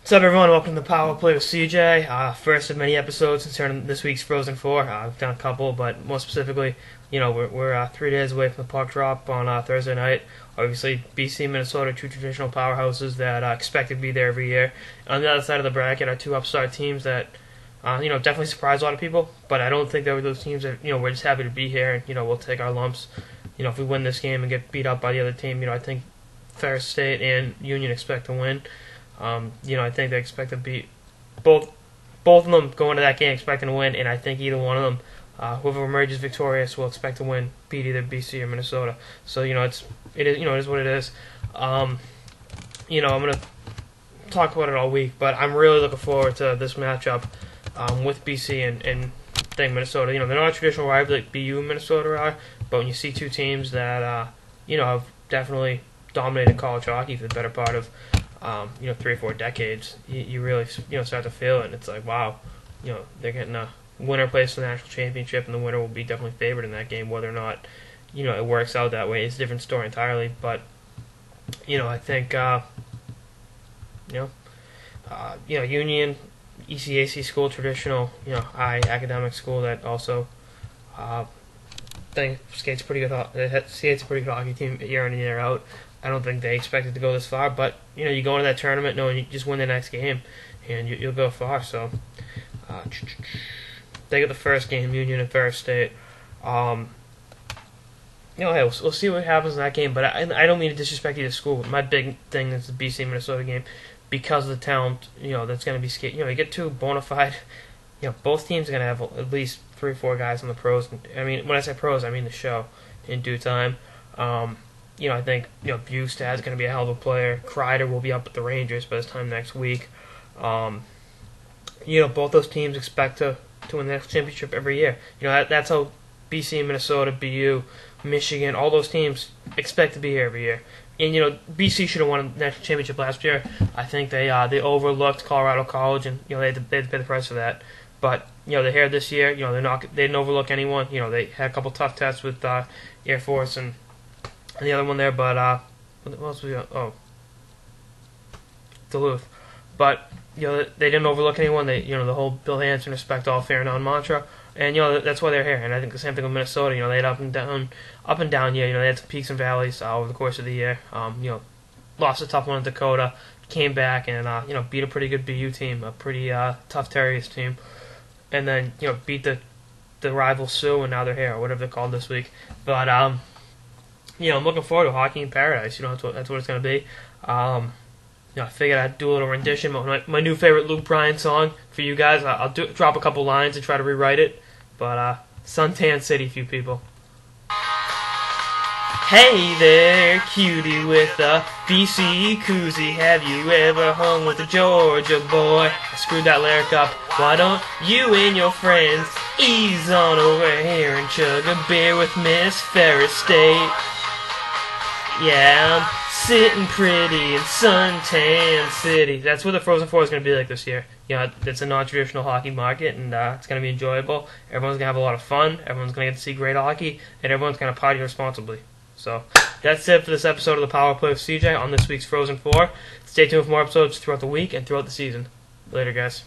What's up, everyone? Welcome to Power Play with CJ. First of many episodes concerning this week's Frozen Four. I've done a couple, but more specifically, we're 3 days away from the puck drop on Thursday night. Obviously, BC and Minnesota, two traditional powerhouses that expect to be there every year. On the other side of the bracket are two upstart teams that, definitely surprise a lot of people. But I don't think they were those teams that, we're just happy to be here and, we'll take our lumps. If we win this game and get beat up by the other team, I think Ferris State and Union expect to win. I think they expect to beat both of them going to that game expecting to win, and I think either one of them, whoever emerges victorious, will expect to win, beat either BC or Minnesota. So it is what it is. I'm gonna talk about it all week, but I'm really looking forward to this matchup with BC and Minnesota. They're not a traditional rival like BU and Minnesota are, but when you see two teams that have definitely dominated college hockey for the better part of 3 or 4 decades, you really start to feel it, and it's like, wow, they're getting a winner plays for the national championship, and the winner will be definitely favored in that game. Whether or not it works out that way, it's a different story entirely. But I think Union, ECAC school, traditional high academic school that also think skates a pretty good hockey team year in and year out. I don't think they expected to go this far, but you go into that tournament knowing you just win the next game, and you'll go far. So they get the first game, Union and Ferris State. Hey, we'll see what happens in that game. But I don't mean to disrespect either school. My big thing is the BC Minnesota game because of the talent. That's going to be skate. You get two bona fide. Both teams are going to have at least 3 or 4 guys on the pros. I mean, when I say pros, I mean the show in due time. I think Bustad is going to be a hell of a player. Kreider will be up at the Rangers by this time next week. Both those teams expect to win the national championship every year. That's how BC, Minnesota, BU, Michigan, all those teams expect to be here every year. And BC should have won the national championship last year. I think they overlooked Colorado College, and they had to pay the price for that. But they're here this year. They didn't overlook anyone. They had a couple tough tests with Air Force and the other one there, but what else was it? Oh, Duluth. But they didn't overlook anyone. They the whole Bill Hanson respect all fair non mantra, and that's why they're here. And I think the same thing with Minnesota. They had up and down year. They had some peaks and valleys over the course of the year. Lost a tough one in Dakota, came back and beat a pretty good BU team, a pretty tough Terriers team, and then beat the rival Sioux, and now they're here, or whatever they're called this week. But I'm looking forward to hockey in paradise. That's what it's going to be. I figured I'd do a little rendition. My new favorite Luke Bryan song for you guys. I'll drop a couple lines and try to rewrite it. But Suntan City, few people. Hey there, cutie with a BC koozie. Have you ever hung with a Georgia boy? I screwed that lyric up. Why don't you and your friends ease on over here and chug a beer with Miss Ferris State? Yeah, I'm sitting pretty in Suntan City. That's what the Frozen Four is going to be like this year. It's a non-traditional hockey market, and it's going to be enjoyable. Everyone's going to have a lot of fun. Everyone's going to get to see great hockey, and everyone's going to party responsibly. So that's it for this episode of the Power Play with CJ on this week's Frozen Four. Stay tuned for more episodes throughout the week and throughout the season. Later, guys.